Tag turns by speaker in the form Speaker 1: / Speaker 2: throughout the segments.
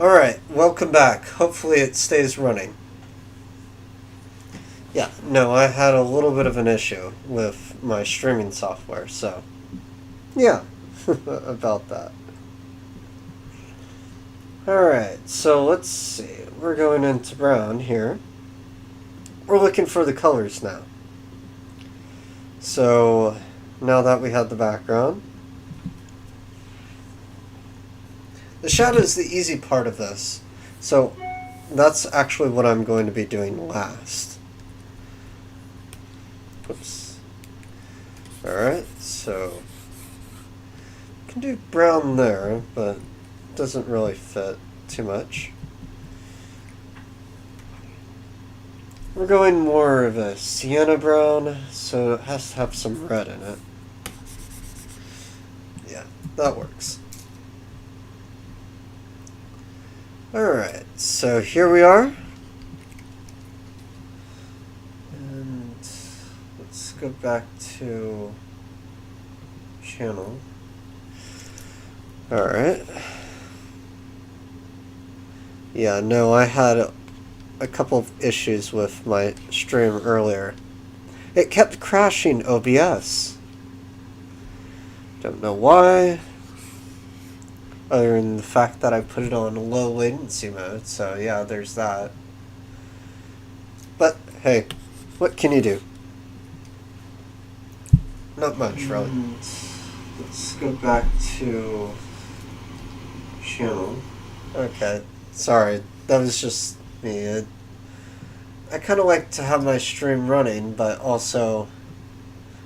Speaker 1: Alright, welcome back. Hopefully it stays running. Yeah, no, I had a little bit of an issue with my streaming software, so yeah, about that. Alright, so let's see. We're going into brown here. We're looking for the colors now. So now that we have the background, the shadow is the easy part of this. So that's actually what I'm going to be doing last. Oops. Alright, so I can do brown there, but it doesn't really fit too much. We're going more of a sienna brown, so it has to have some red in it. Yeah, that works. Alright, so here we are. And let's go back to channel. Alright. Yeah, no, I had a couple of issues with my stream earlier. It kept crashing OBS. Don't know why, other than the fact that I put it on low latency mode, so yeah, there's that. But hey, what can you do? Not much, really. Let's go back to channel. Okay, sorry, that was just me. I kind of like to have my stream running, but also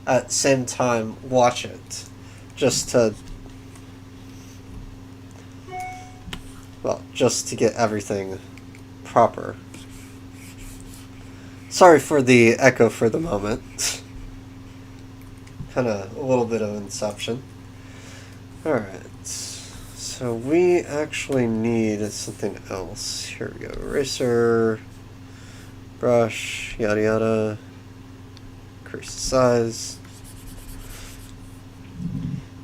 Speaker 1: at the same time watch it, just to, well, just to get everything proper. Sorry for the echo for the moment. Kind of a little bit of inception. Alright, so we actually need something else. Here we go. Eraser, brush, yada yada. Increase the size.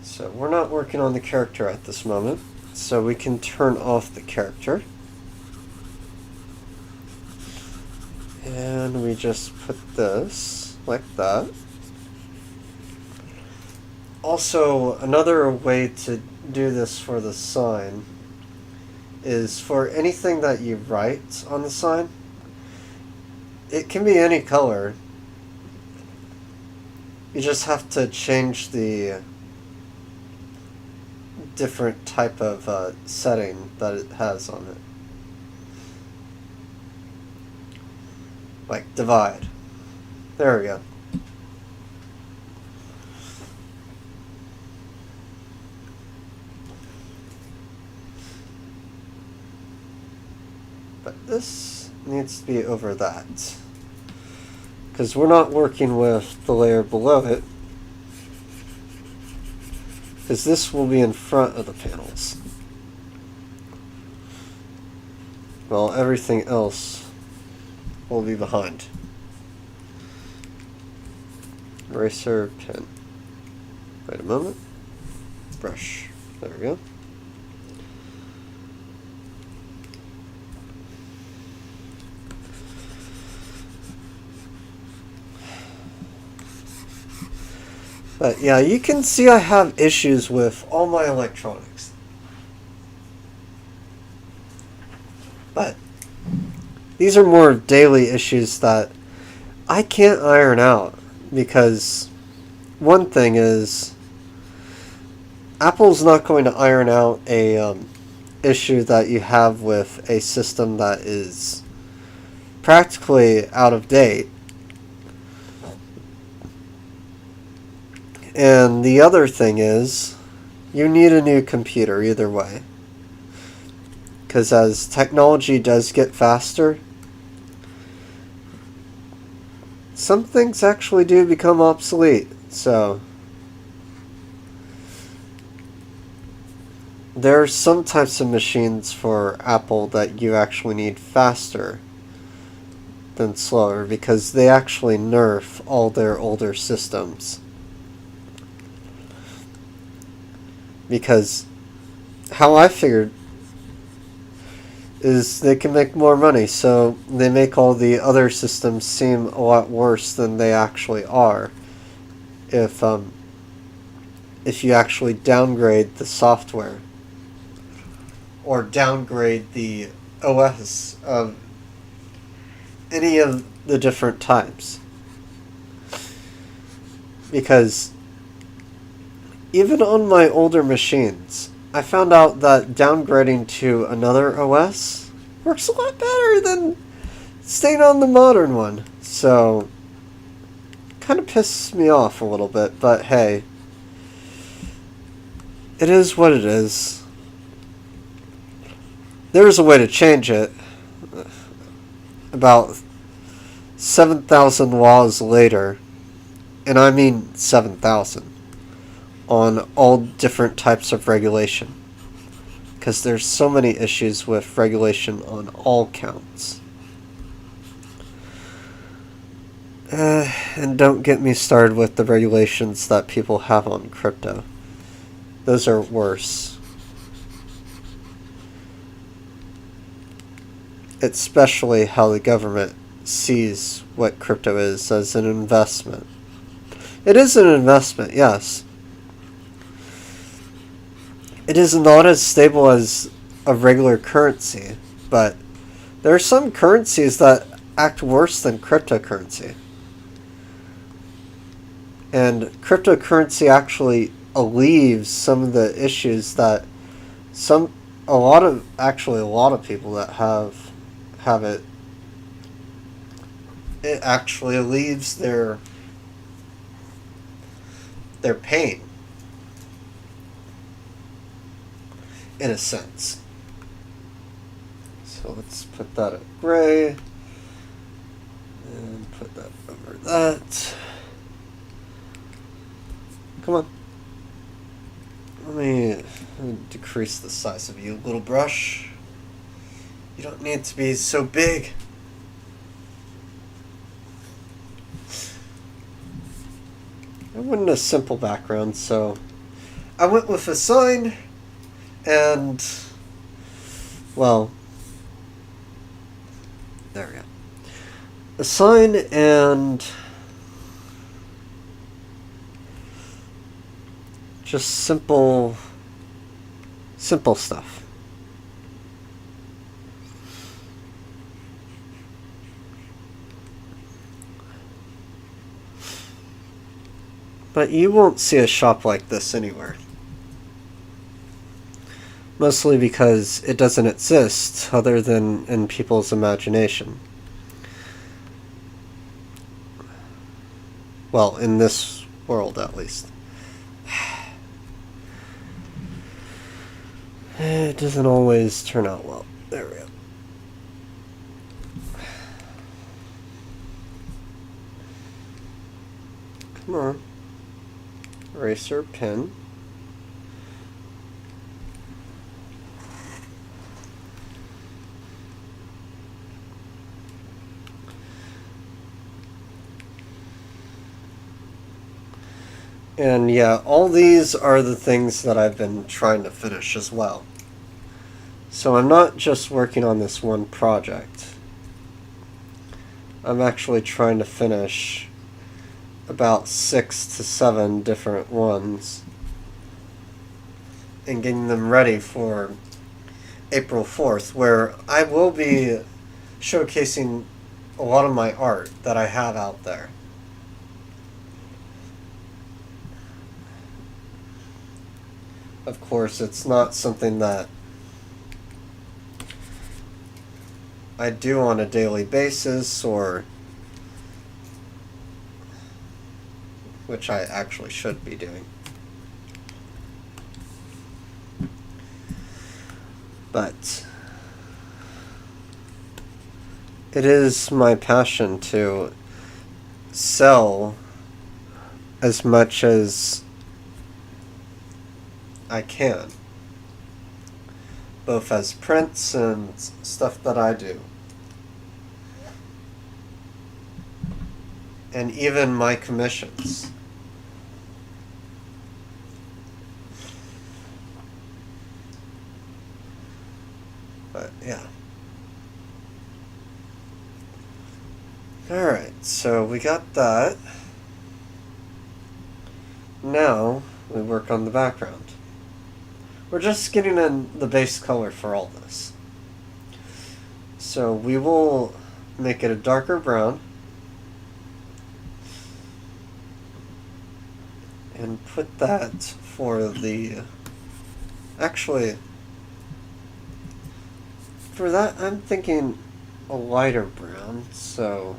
Speaker 1: So we're not working on the character at this moment, so we can turn off the character. And we just put this like that. Also, another way to do this for the sign is for anything that you write on the sign. It can be any color. You just have to change the different type of setting that it has on it. Like divide. There we go. But this needs to be over that, because we're not working with the layer below it, because this will be in front of the panels. Well, everything else will be behind. Eraser, pen. Wait a moment. Brush. There we go. But yeah, you can see I have issues with all my electronics. But these are more daily issues that I can't iron out, because one thing is Apple's not going to iron out a issue that you have with a system that is practically out of date. And the other thing is, you need a new computer either way. Because as technology does get faster, some things actually do become obsolete. So there are some types of machines for Apple that you actually need faster than slower, because they actually nerf all their older systems. Because how I figured is they can make more money, so they make all the other systems seem a lot worse than they actually are. If you actually downgrade the software or downgrade the OS of any of the different types, because even on my older machines, I found out that downgrading to another OS works a lot better than staying on the modern one. So, kind of pisses me off a little bit, but hey, it is what it is. There's a way to change it. About 7,000 laws later, and I mean 7,000, on all different types of regulation. Because there's so many issues with regulation on all counts. And don't get me started with the regulations that people have on crypto. Those are worse. Especially how the government sees what crypto is as an investment. It is an investment, yes. It is not as stable as a regular currency, but there are some currencies that act worse than cryptocurrency. And cryptocurrency actually alleviates some of the issues that a lot of people that have it. It actually alleviates their pain, in a sense. So let's put that at gray and put that over that. Come on. Let me decrease the size of you, little brush. You don't need to be so big. I wanted a simple background, so I went with a sign and, well, there we go. A sign and just simple stuff. But you won't see a shop like this anywhere. Mostly because it doesn't exist other than in people's imagination. Well, in this world at least. It doesn't always turn out well. There we go. Come on. Eraser, pen. And yeah, all these are the things that I've been trying to finish as well. So I'm not just working on this one project. I'm actually trying to finish about 6 to 7 different ones and getting them ready for April 4th, where I will be showcasing a lot of my art that I have out there. Of course, it's not something that I do on a daily basis, or which I actually should be doing. But it is my passion to sell as much as I can, both as prints and stuff that I do. And even my commissions. But yeah. Alright, so we got that. Now we work on the background. We're just getting in the base color for all this. So we will make it a darker brown and put that for the, actually, for that I'm thinking a lighter brown, so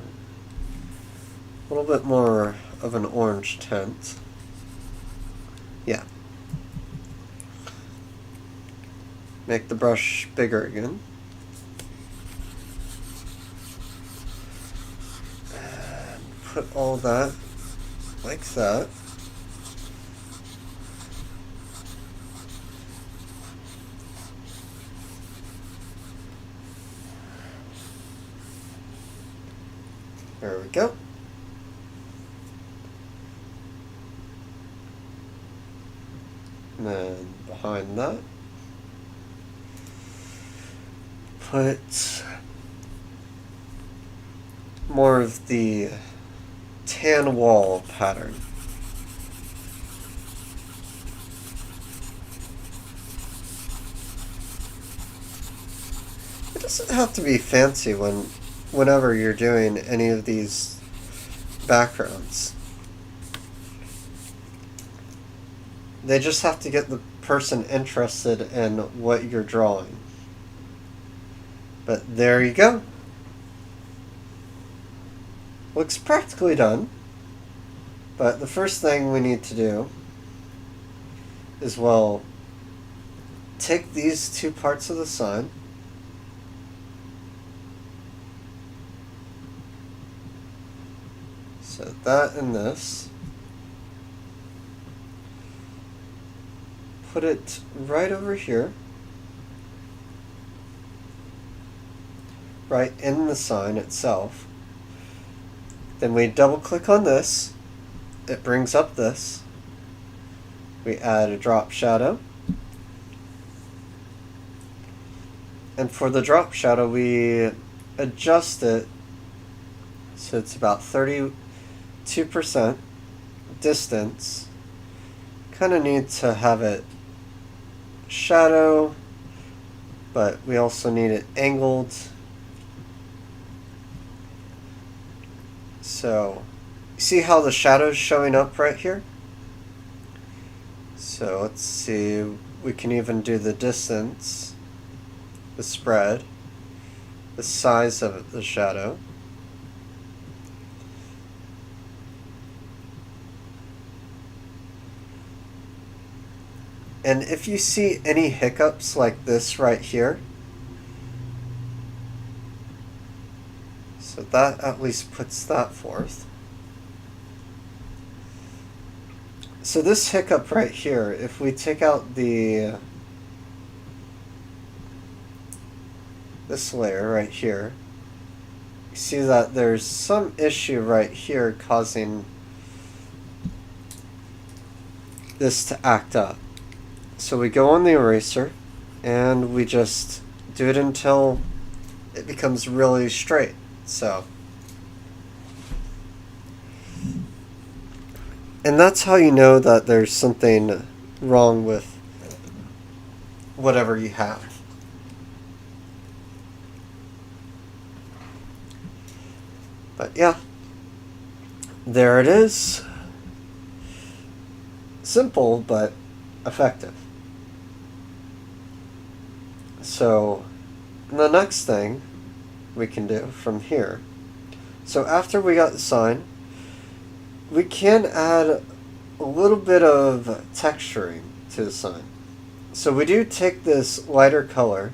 Speaker 1: a little bit more of an orange tint. Yeah. Make the brush bigger again. And put all that like that. There we go. And then behind that, put more of the tan wall pattern. It doesn't have to be fancy whenever you're doing any of these backgrounds. They just have to get the person interested in what you're drawing. But there you go. Looks practically done. But the first thing we need to do is, well, take these two parts of the sign, so that and this, put it right over here, right in the sign itself. Then we double click on this, it brings up this, we add a drop shadow, and for the drop shadow we adjust it so it's about 32% distance. Kind of need to have it shadow, but we also need it angled. So, see how the shadow's showing up right here? So let's see, we can even do the distance, the spread, the size of the shadow. And if you see any hiccups like this right here, so that at least puts that forth. So this hiccup right here, if we take out this layer right here, you see that there's some issue right here causing this to act up. So we go on the eraser and we just do it until it becomes really straight. So, and that's how you know that there's something wrong with whatever you have. But yeah, there it is. Simple but effective. So the next thing we can do from here, so after we got the sign, we can add a little bit of texturing to the sign. So we do take this lighter color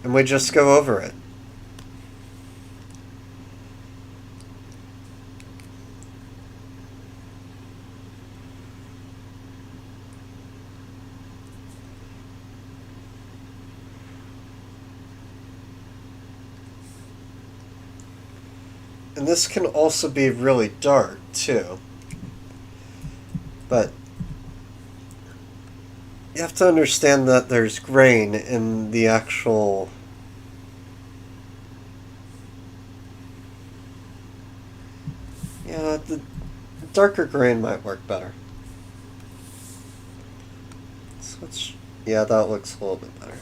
Speaker 1: and we just go over it. And this can also be really dark too. But you have to understand that there's grain in the actual darker grain might work better. Switch. Yeah, that looks a little bit better.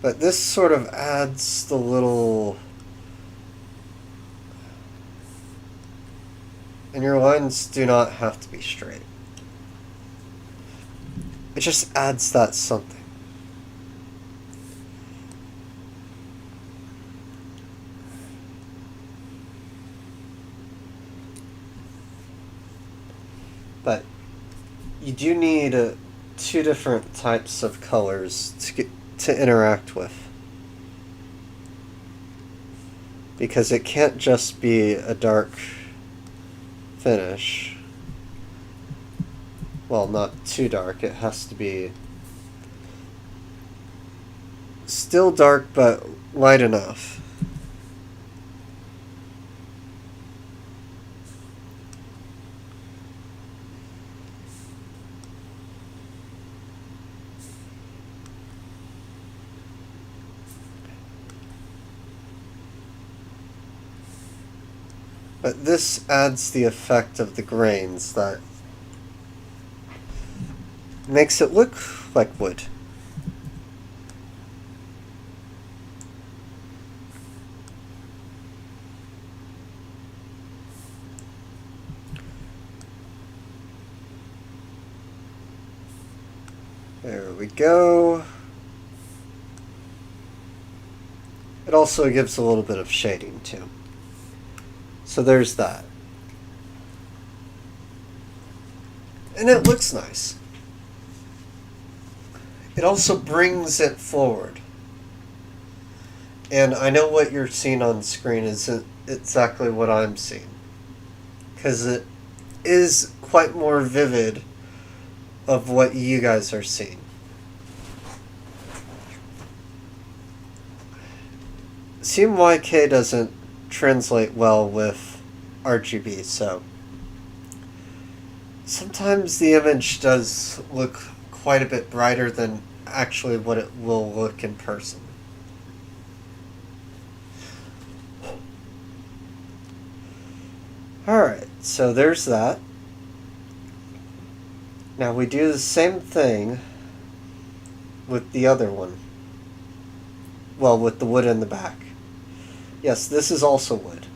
Speaker 1: But this sort of adds the little... And your lines do not have to be straight. It just adds that something. But you do need two different types of colors to interact with. Because it can't just be a dark finish. Well, not too dark. It has to be still dark, but light enough. But this adds the effect of the grains that makes it look like wood. There we go. It also gives a little bit of shading too. So there's that. And it looks nice. It also brings it forward. And I know what you're seeing on screen isn't exactly what I'm seeing. Because it is quite more vivid of what you guys are seeing. CMYK doesn't translate well with RGB, so sometimes the image does look quite a bit brighter than actually what it will look in person. Alright, so there's that. Now we do the same thing with the other one. Well, with the wood in the back. Yes, this is also wood.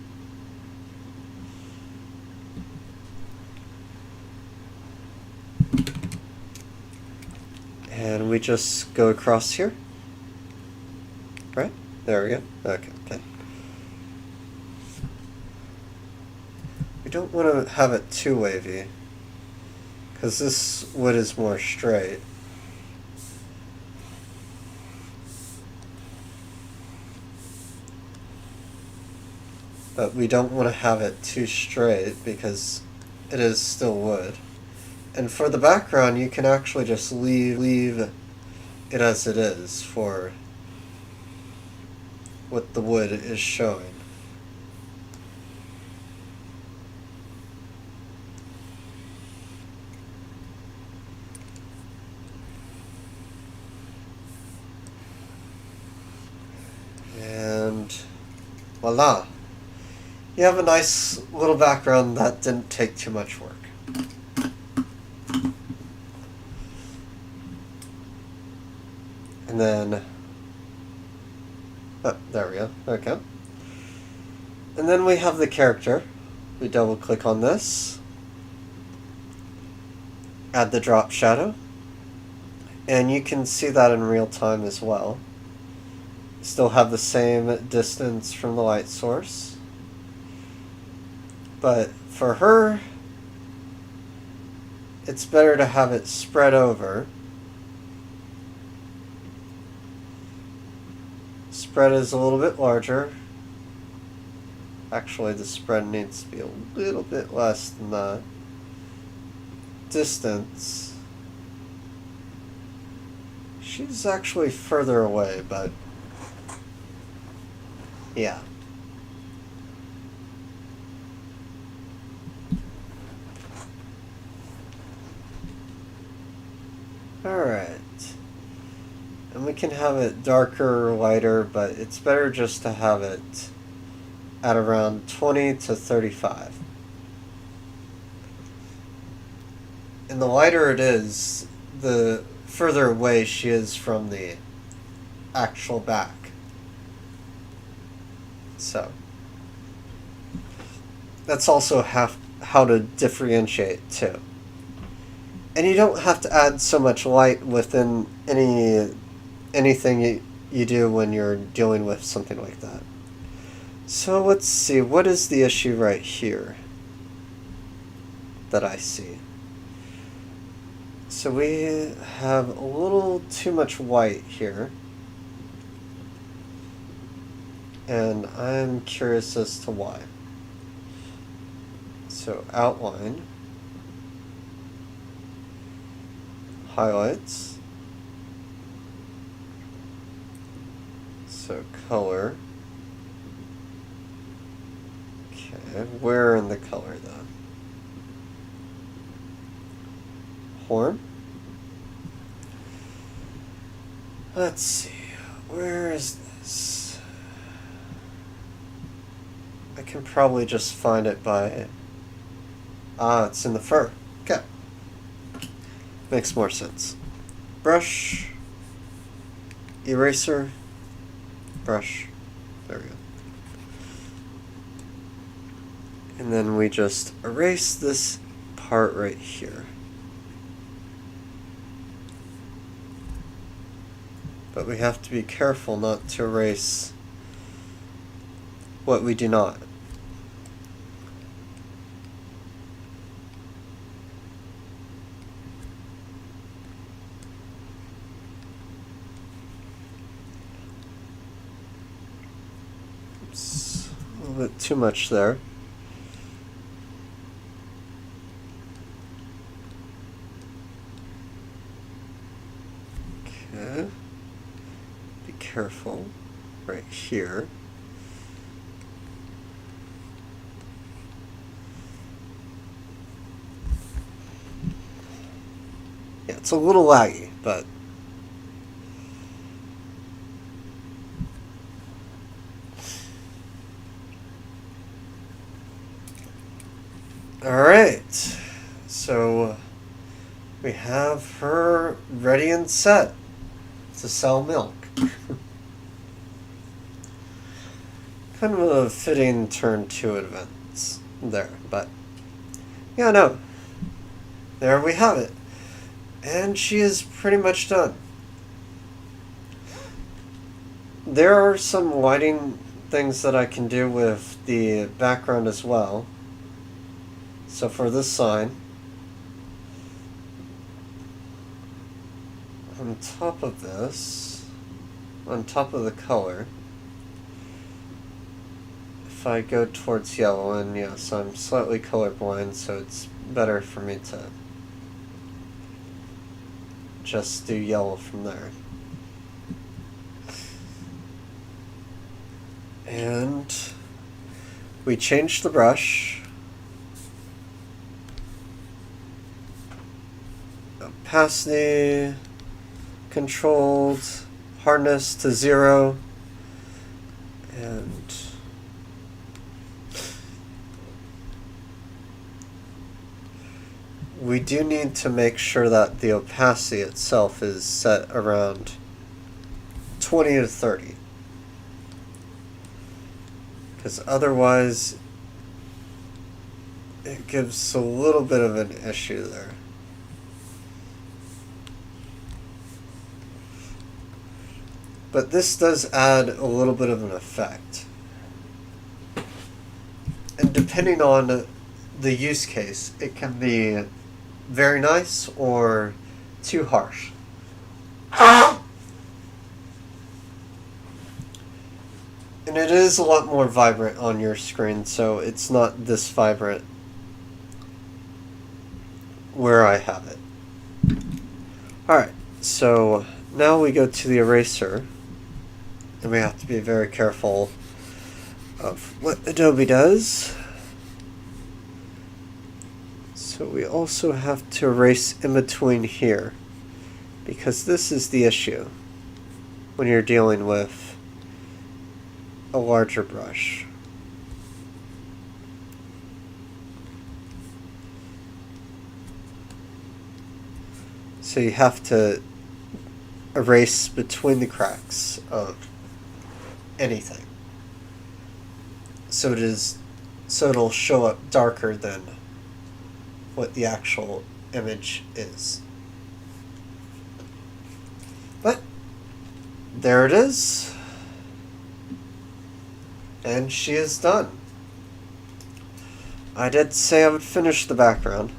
Speaker 1: And we just go across here. Right? There we go. Okay. We don't want to have it too wavy, because this wood is more straight. But we don't want to have it too straight because it is still wood. And for the background, you can actually just leave it as it is for what the wood is showing. And voila. You have a nice little background that didn't take too much work. And then, oh, there we go, okay. And then we have the character. We double click on this, add the drop shadow, and you can see that in real time as well. Still have the same distance from the light source. But for her, it's better to have it spread over. Spread is a little bit larger. Actually, the spread needs to be a little bit less than that. Distance. She's actually further away, but yeah. Alright. And we can have it darker or lighter, but it's better just to have it at around 20 to 35. And the lighter it is, the further away she is from the actual back. So that's also how to differentiate too. And you don't have to add so much light within anything you do when you're dealing with something like that. So let's see, what is the issue right here that I see? So we have a little too much white here. And I'm curious as to why. So outline, highlights, so color. Okay, where in the color though? Horn? Let's see, where is this? I can probably just find it by... it's in the fur. Okay. Makes more sense. Brush, eraser, brush. There we go. And then we just erase this part right here. But we have to be careful not to erase what we do not. Oops, a little bit too much there. Okay. Be careful right here. Yeah, it's a little laggy, but alright, so we have her ready and set to sell milk. Kind of a fitting turn to events there, but yeah, no. There we have it. And she is pretty much done. There are some lighting things that I can do with the background as well. So for this sign, on top of this, on top of the color, if I go towards yellow, and yes, I'm slightly colorblind, so it's better for me to just do yellow from there. And we change the brush. Opacity controlled, hardness to 0, and we do need to make sure that the opacity itself is set around 20 to 30. Because otherwise it gives a little bit of an issue there. But this does add a little bit of an effect. And depending on the use case, it can be very nice or too harsh. And it is a lot more vibrant on your screen, so it's not this vibrant where I have it. Alright, so now we go to the eraser, and we have to be very careful of what Adobe does. So we also have to erase in between here, because this is the issue. when you're dealing with a larger brush. So you have to erase between the cracks of anything. So it'll show up darker than what the actual image is. But there it is. And she is done. I did say I would finish the background,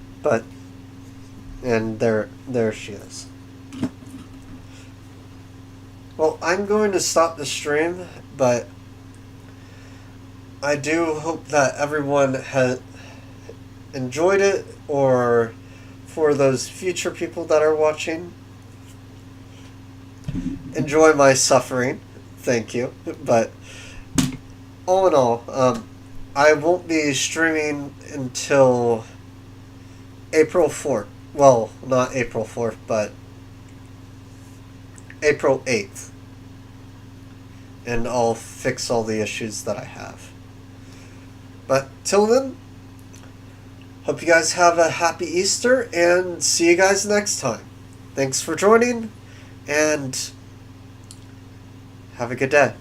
Speaker 1: and there she is. Well, I'm going to stop the stream, but I do hope that everyone has enjoyed it, or for those future people that are watching, enjoy my suffering. Thank you. But all in all, I won't be streaming until April 4th. Well, not April 4th, but April 8th. And I'll fix all the issues that I have. But till then, hope you guys have a happy Easter, and see you guys next time. Thanks for joining, and have a good day.